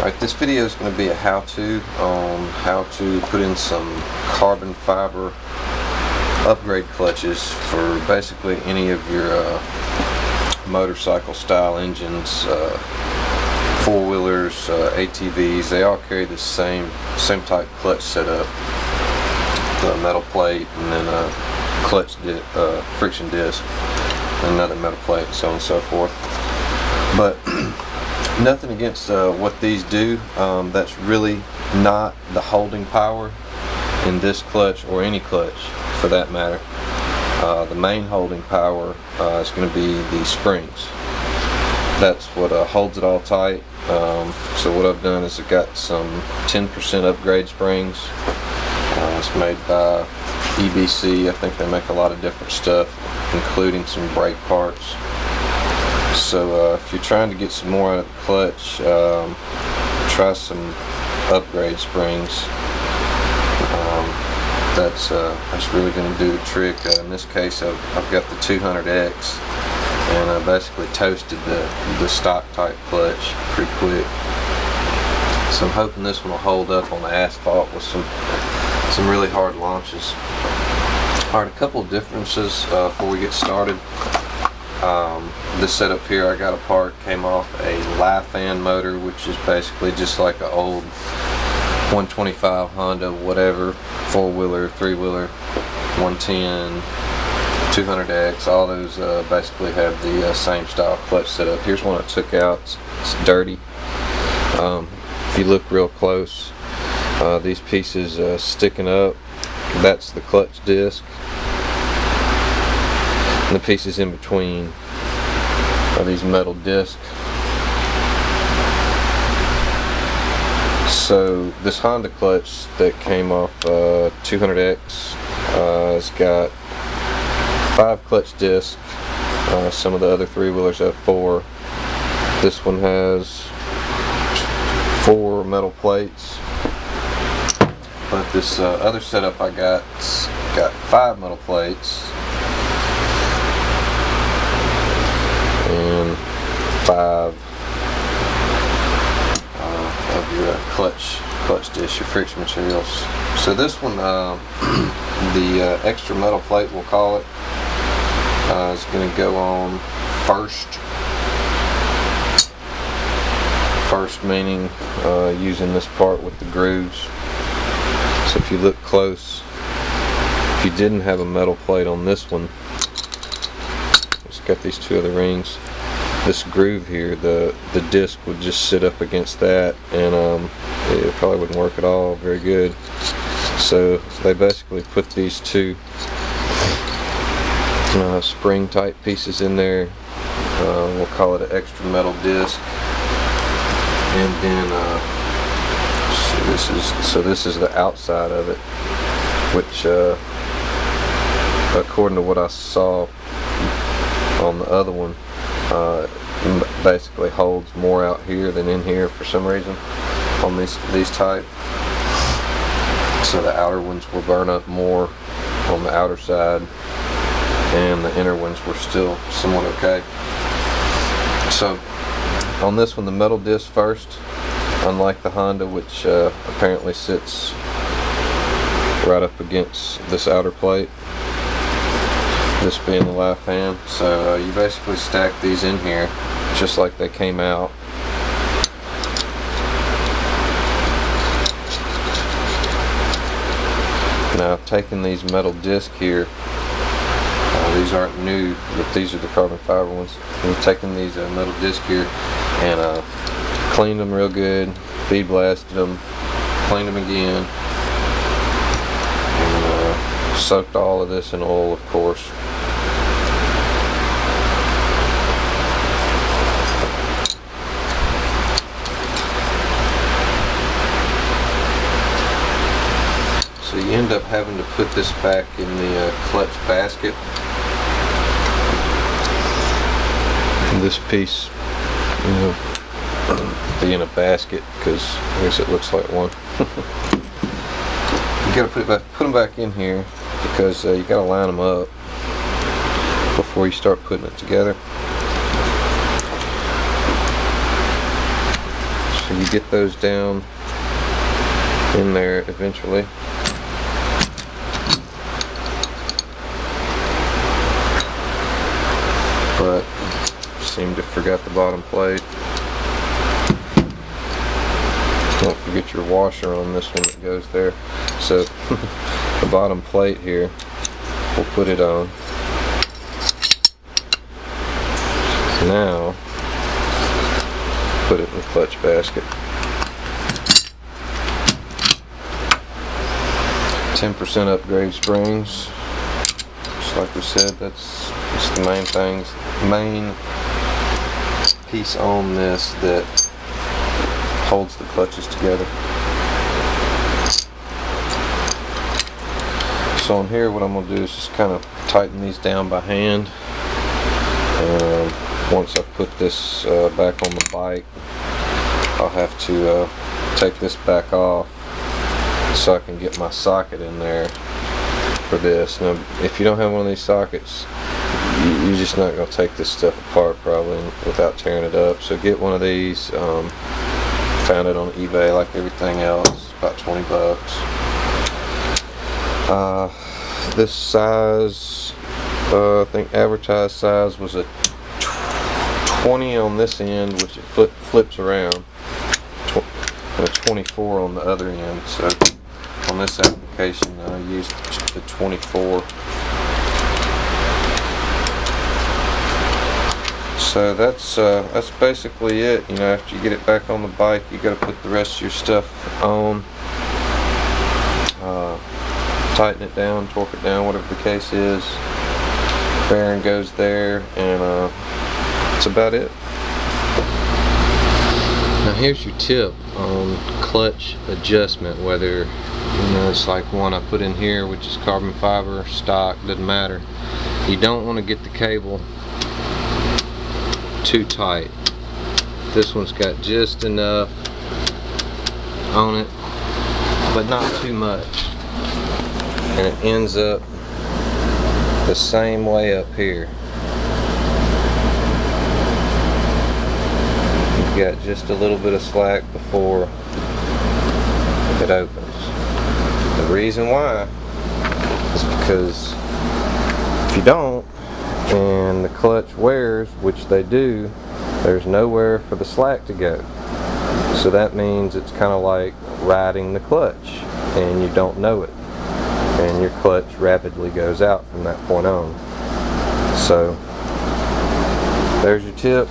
Alright, this video is going to be a how-to on how to put in some carbon fiber upgrade clutches for basically any of your motorcycle style engines, four-wheelers, ATVs. They all carry the same type clutch setup, the metal plate and then a clutch friction disc, another metal plate, so on and so forth. But nothing against what these do. That's really not the holding power in this clutch or any clutch for that matter. The main holding power is going to be the springs. That's what holds it all tight. So what I've done is I've got some 10% upgrade springs. It's made by EBC. I think they make a lot of different stuff, including some brake parts. So if you're trying to get some more out of the clutch, try some upgrade springs. That's really going to do the trick. In this case, I've got the 200X, and I basically toasted the stock type clutch pretty quick. So I'm hoping this one will hold up on the asphalt with some really hard launches. Alright, a couple of differences before we get started. This setup here I got apart came off a Li-Fan motor, which is basically just like an old 125 Honda, whatever, four-wheeler, three-wheeler, 110, 200X. All those basically have the same style clutch setup. Here's one I took out. It's dirty. If you look real close, these pieces sticking up, that's the clutch disc. And the pieces in between are these metal discs. So this Honda clutch that came off 200X has got 5 clutch discs. Some of the other three-wheelers have 4. This one has 4 metal plates. But this other setup I got 5 metal plates and 5 of your clutch disc, your friction materials. So this one, the extra metal plate, we'll call it, is going to go on first. First meaning using this part with the grooves. So if you look close, if you didn't have a metal plate on this one, it's got these 2 other rings. This groove here, the disc would just sit up against that, and it probably wouldn't work at all very good. So they basically put these 2 spring type pieces in there. We'll call it an extra metal disc, and then so this is the outside of it, which according to what I saw on the other one, basically holds more out here than in here for some reason on these type. So the outer ones will burn up more on the outer side, and the inner ones were still somewhat okay. So on this one, the metal disc first, unlike the Honda, which apparently sits right up against this outer plate, this being the Li-Fan. So you basically stack these in here just like they came out. Now I've taken these metal discs here, these aren't new, but these are the carbon fiber ones. We've taken these metal discs here and cleaned them real good, bead blasted them, cleaned them again, and soaked all of this in oil, of course. So you end up having to put this back in the clutch basket. And this piece, be in a basket, because I guess it looks like one. You gotta put them back in here, because you gotta line them up before you start putting it together. you get those down in there eventually. But seem to forget the bottom plate. Don't forget your washer on this one that goes there. So the bottom plate here, we'll put it on. Now put it in the clutch basket. 10% upgrade springs. Just like we said, that's the main piece on this that holds the clutches together. So on here, what I'm going to do is just kind of tighten these down by hand. Once I put this back on the bike, I'll have to take this back off so I can get my socket in there for this. Now, if you don't have one of these sockets, you're just not going to take this stuff apart probably without tearing it up. So get one of these. Found it on eBay like everything else, about 20 bucks. This size, I think advertised size was a 20 on this end, which it flips around, and a 24 on the other end. So on this application I used the 24. So that's basically it. You know, after you get it back on the bike, you got to put the rest of your stuff on, tighten it down, torque it down, whatever the case is. Bearing goes there, and that's about it. Now here's your tip on clutch adjustment, whether it's like one I put in here, which is carbon fiber, stock, doesn't matter. You don't want to get the cable too tight. This one's got just enough on it, but not too much, and it ends up the same way up here. You've got just a little bit of slack before it opens. The reason why is because if you don't, and the clutch wears, which they do, there's nowhere for the slack to go. So that means it's kind of like riding the clutch, and you don't know it, and your clutch rapidly goes out from that point on. So there's your tip.